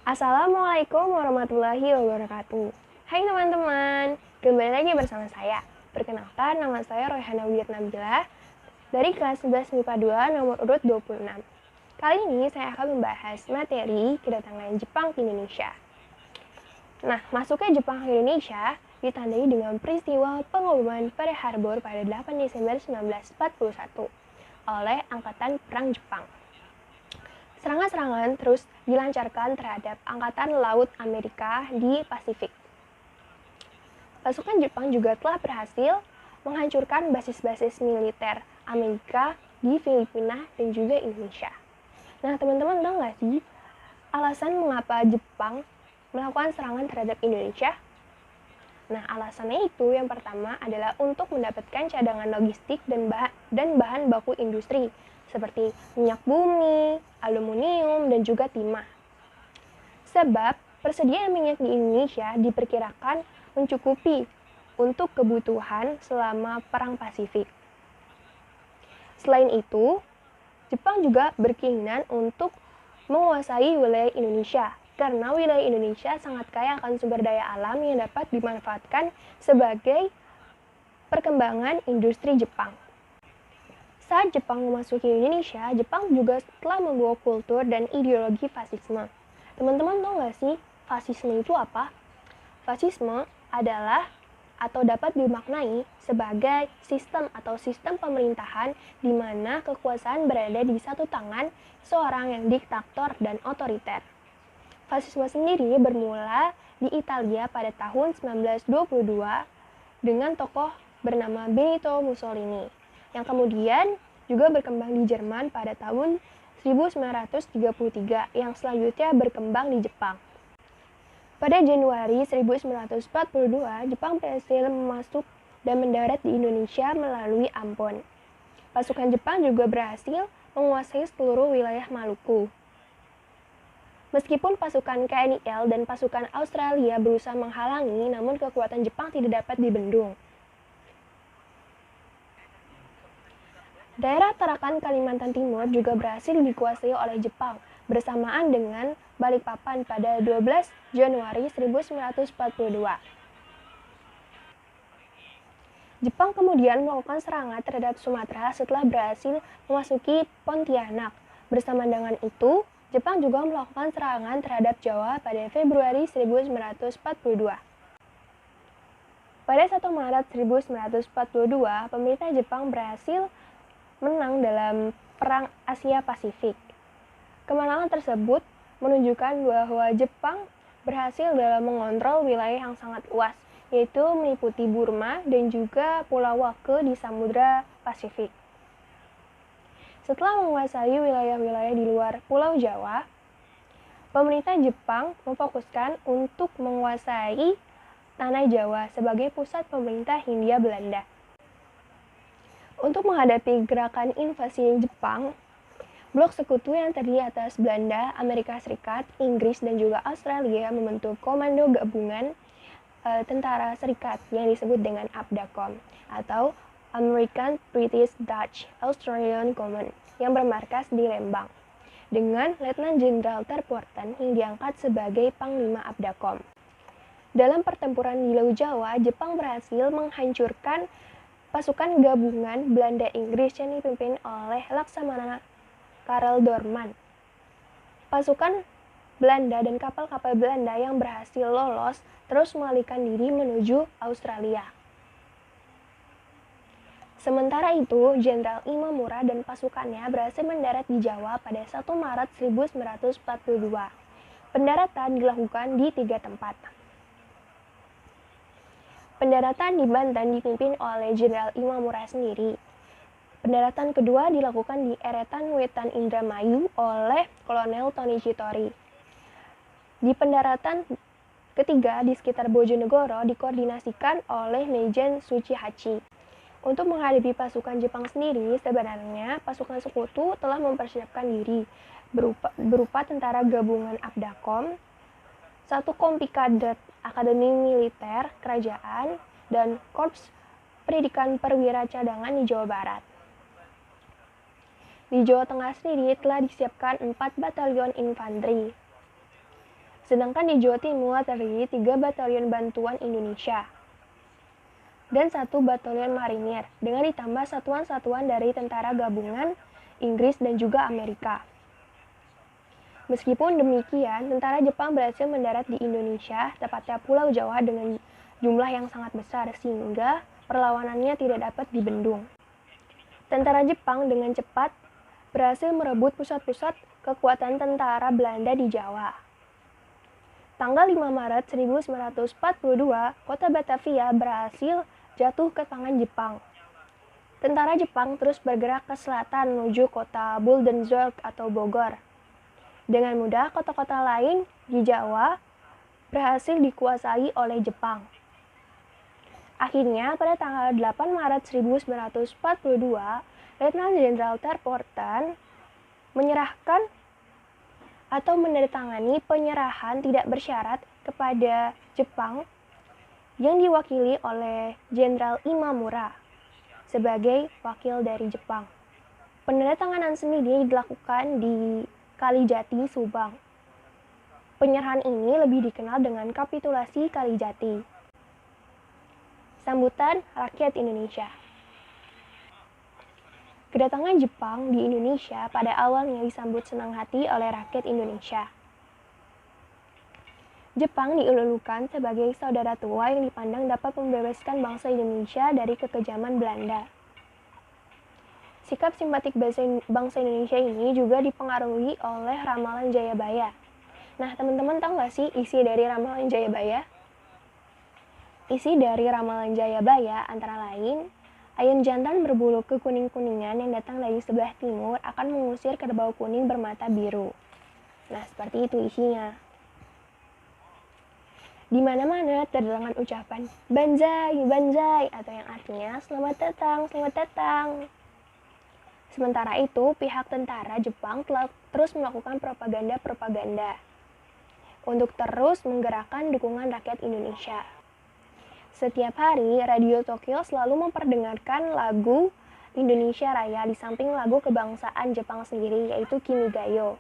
Assalamualaikum warahmatullahi wabarakatuh. Hai teman-teman, kembali lagi bersama saya. Perkenalkan, nama saya Royhana Wirnabila dari kelas 11 MIPA 2 nomor urut 26. Kali ini saya akan membahas materi kedatangan Jepang ke Indonesia. Nah, masuknya Jepang ke Indonesia ditandai dengan peristiwa pengeboman Pearl Harbor pada 8 Desember 1941 oleh Angkatan Perang Jepang. Serangan-serangan terus dilancarkan terhadap Angkatan Laut Amerika di Pasifik. Pasukan Jepang juga telah berhasil menghancurkan basis-basis militer Amerika di Filipina dan juga Indonesia. Nah, teman-teman tahu nggak sih alasan mengapa Jepang melakukan serangan terhadap Indonesia? Nah, alasannya itu yang pertama adalah untuk mendapatkan cadangan logistik dan bahan baku industri seperti minyak bumi, aluminium, dan juga timah. Sebab persediaan minyak di Indonesia diperkirakan mencukupi untuk kebutuhan selama Perang Pasifik. Selain itu, Jepang juga berkeinginan untuk menguasai wilayah Indonesia karena wilayah Indonesia sangat kaya akan sumber daya alam yang dapat dimanfaatkan sebagai perkembangan industri Jepang. Saat Jepang memasuki Indonesia, Jepang juga telah membawa kultur dan ideologi fasisme. Teman-teman tahu nggak sih, fasisme itu apa? Fasisme adalah atau dapat dimaknai sebagai sistem atau sistem pemerintahan di mana kekuasaan berada di satu tangan seorang yang diktator dan otoriter. Fasisme sendiri bermula di Italia pada tahun 1922 dengan tokoh bernama Benito Mussolini, yang kemudian juga berkembang di Jerman pada tahun 1933 yang selanjutnya berkembang di Jepang. Pada Januari 1942, Jepang berhasil masuk dan mendarat di Indonesia melalui Ambon. Pasukan Jepang juga berhasil menguasai seluruh wilayah Maluku. Meskipun pasukan KNIL dan pasukan Australia berusaha menghalangi, namun kekuatan Jepang tidak dapat dibendung. Daerah Tarakan, Kalimantan Timur juga berhasil dikuasai oleh Jepang bersamaan dengan Balikpapan pada 12 Januari 1942. Jepang kemudian melakukan serangan terhadap Sumatera setelah berhasil memasuki Pontianak. Bersama dengan itu, Jepang juga melakukan serangan terhadap Jawa pada Februari 1942. Pada 1 Maret 1942, pemerintah Jepang berhasil menang dalam Perang Asia Pasifik. Kemenangan tersebut menunjukkan bahwa Jepang berhasil dalam mengontrol wilayah yang sangat luas, yaitu meliputi Burma dan juga Pulau Wake di Samudra Pasifik. Setelah menguasai wilayah-wilayah di luar Pulau Jawa, pemerintah Jepang memfokuskan untuk menguasai tanah Jawa sebagai pusat pemerintah Hindia Belanda. Untuk menghadapi gerakan invasi Jepang, blok sekutu yang terdiri atas Belanda, Amerika Serikat, Inggris, dan juga Australia membentuk Komando Gabungan Tentara Serikat yang disebut dengan ABDACOM atau American British Dutch Australian Command yang bermarkas di Lembang dengan Letnan Jenderal Terporten yang diangkat sebagai Panglima ABDACOM. Dalam pertempuran di Laut Jawa, Jepang berhasil menghancurkan pasukan gabungan Belanda-Inggris yang dipimpin oleh Laksamana Karel Doorman. Pasukan Belanda dan kapal-kapal Belanda yang berhasil lolos terus mengalihkan diri menuju Australia. Sementara itu, Jenderal Imamura dan pasukannya berhasil mendarat di Jawa pada 1 Maret 1942. Pendaratan dilakukan di 3 tempat. Pendaratan di Banten dipimpin oleh Jenderal Imamura sendiri. Pendaratan kedua dilakukan di Eretan Wetan Indramayu oleh Kolonel Tony Chitori. Di pendaratan ketiga di sekitar Bojonegoro dikoordinasikan oleh Mejen Suchihachi. Untuk menghadapi pasukan Jepang sendiri, sebenarnya pasukan sekutu telah mempersiapkan diri berupa tentara gabungan ABDACOM, satu kompi kadet Akademi Militer Kerajaan, dan Korps Pendidikan Perwira Cadangan di Jawa Barat. Di Jawa Tengah sendiri telah disiapkan 4 batalion infanteri. Sedangkan di Jawa Timur terdiri 3 batalion bantuan Indonesia dan 1 batalion marinir dengan ditambah satuan-satuan dari tentara gabungan Inggris dan juga Amerika. Meskipun demikian, tentara Jepang berhasil mendarat di Indonesia, tepatnya Pulau Jawa dengan jumlah yang sangat besar sehingga perlawanannya tidak dapat dibendung. Tentara Jepang dengan cepat berhasil merebut pusat-pusat kekuatan tentara Belanda di Jawa. Tanggal 5 Maret 1942, kota Batavia berhasil jatuh ke tangan Jepang. Tentara Jepang terus bergerak ke selatan menuju kota Buldenzorg atau Bogor. Dengan mudah, kota-kota lain di Jawa berhasil dikuasai oleh Jepang. Akhirnya, pada tanggal 8 Maret 1942, Letnan Jenderal Terporten menyerahkan atau menandatangani penyerahan tidak bersyarat kepada Jepang yang diwakili oleh Jenderal Imamura sebagai wakil dari Jepang. Penandatanganan sendiri dilakukan di Kalijati, Subang. Penyerahan ini lebih dikenal dengan kapitulasi Kalijati. Sambutan rakyat Indonesia. Kedatangan Jepang di Indonesia pada awalnya disambut senang hati oleh rakyat Indonesia. Jepang dielulukan sebagai saudara tua yang dipandang dapat membebaskan bangsa Indonesia dari kekejaman Belanda. Sikap simpatik bangsa Indonesia ini juga dipengaruhi oleh ramalan Jayabaya. Nah, teman-teman tahu nggak sih isi dari ramalan Jayabaya? Isi dari ramalan Jayabaya antara lain, ayam jantan berbulu kekuning-kuningan yang datang dari sebelah timur akan mengusir kerbau kuning bermata biru. Nah, seperti itu isinya. Di mana-mana terdengar ucapan "Banzai, Banzai" atau yang artinya "Selamat datang, selamat datang". Sementara itu, pihak tentara Jepang telah terus melakukan propaganda untuk terus menggerakkan dukungan rakyat Indonesia. Setiap hari, Radio Tokyo selalu memperdengarkan lagu Indonesia Raya di samping lagu kebangsaan Jepang sendiri, yaitu Kimigayo.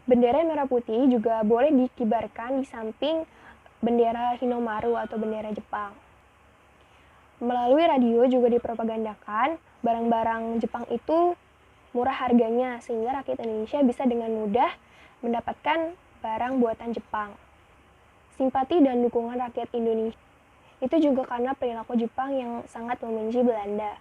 Bendera merah putih juga boleh dikibarkan di samping bendera Hinomaru atau bendera Jepang. Melalui radio juga dipropagandakan barang-barang Jepang itu murah harganya sehingga rakyat Indonesia bisa dengan mudah mendapatkan barang buatan Jepang. Simpati dan dukungan rakyat Indonesia itu juga karena perilaku Jepang yang sangat membenci Belanda.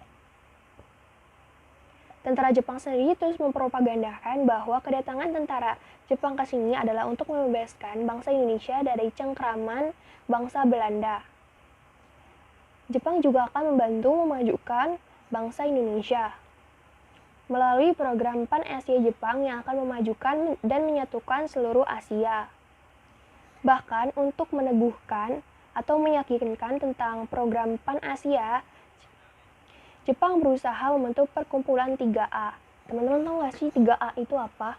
Tentara Jepang sendiri terus mempropagandakan bahwa kedatangan tentara Jepang ke sini adalah untuk membebaskan bangsa Indonesia dari cengkraman bangsa Belanda. Jepang juga akan membantu memajukan bangsa Indonesia melalui program Pan-Asia Jepang yang akan memajukan dan menyatukan seluruh Asia. Bahkan untuk meneguhkan atau meyakinkan tentang program Pan-Asia, Jepang berusaha membentuk perkumpulan 3A. Teman-teman tahu nggak sih 3A itu apa?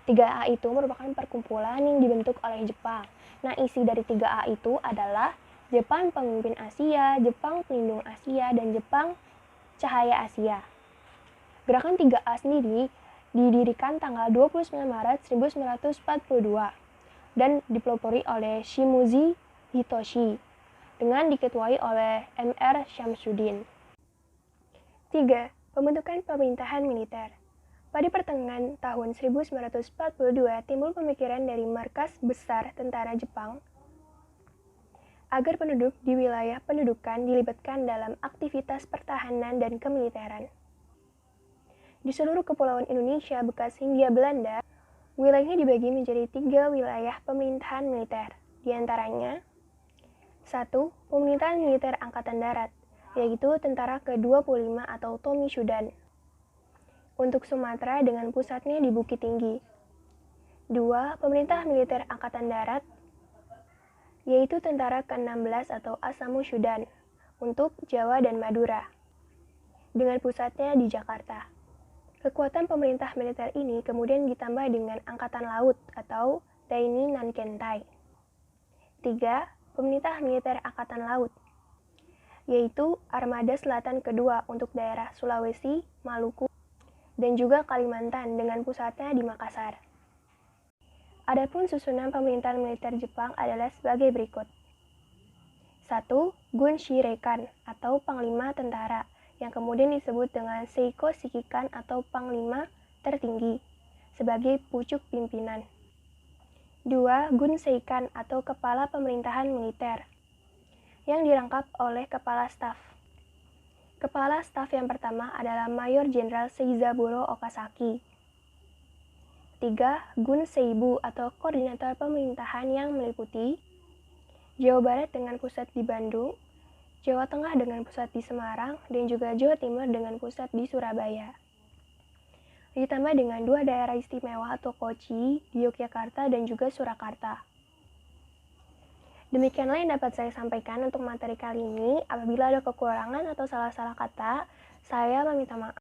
3A itu merupakan perkumpulan yang dibentuk oleh Jepang. Nah, isi dari 3A itu adalah Jepang Pemimpin Asia, Jepang Pelindung Asia, dan Jepang Cahaya Asia. Gerakan 3A sendiri didirikan tanggal 29 Maret 1942 dan dipelopori oleh Shimizu Hitoshi dengan diketuai oleh M.R. Syamsuddin. 3. Pembentukan pemerintahan militer. Pada pertengahan tahun 1942 timbul pemikiran dari markas besar tentara Jepang agar penduduk di wilayah pendudukan dilibatkan dalam aktivitas pertahanan dan kemiliteran. Di seluruh kepulauan Indonesia bekas Hindia Belanda, wilayahnya dibagi menjadi 3 wilayah pemerintahan militer, di antaranya 1. Pemerintahan militer Angkatan Darat, yaitu Tentara ke-25 atau Tomi Shudan, untuk Sumatera dengan pusatnya di Bukit Tinggi. 2. Pemerintah militer Angkatan Darat, yaitu Tentara ke-16 atau Asamu Shudan, untuk Jawa dan Madura, dengan pusatnya di Jakarta. Kekuatan pemerintah militer ini kemudian ditambah dengan Angkatan Laut atau Daini Nankentai. 3. Pemerintah militer Angkatan Laut, yaitu Armada Selatan kedua untuk daerah Sulawesi, Maluku, dan juga Kalimantan dengan pusatnya di Makassar. Adapun susunan pemerintahan militer Jepang adalah sebagai berikut. 1. Gun Shirekan atau Panglima Tentara yang kemudian disebut dengan Seiko Shikikan atau Panglima Tertinggi sebagai pucuk pimpinan. 2. Gun Seikan atau Kepala Pemerintahan Militer yang dirangkap oleh Kepala Staf. Kepala Staf yang pertama adalah Mayor Jenderal Seizaburo Okazaki. 3. Gun Seibu atau Koordinator Pemerintahan yang meliputi Jawa Barat dengan pusat di Bandung, Jawa Tengah dengan pusat di Semarang, dan juga Jawa Timur dengan pusat di Surabaya. Ditambah dengan 2 daerah istimewa atau Kochi di Yogyakarta dan juga Surakarta. Demikianlah yang dapat saya sampaikan untuk materi kali ini. Apabila ada kekurangan atau salah-salah kata, saya meminta maaf.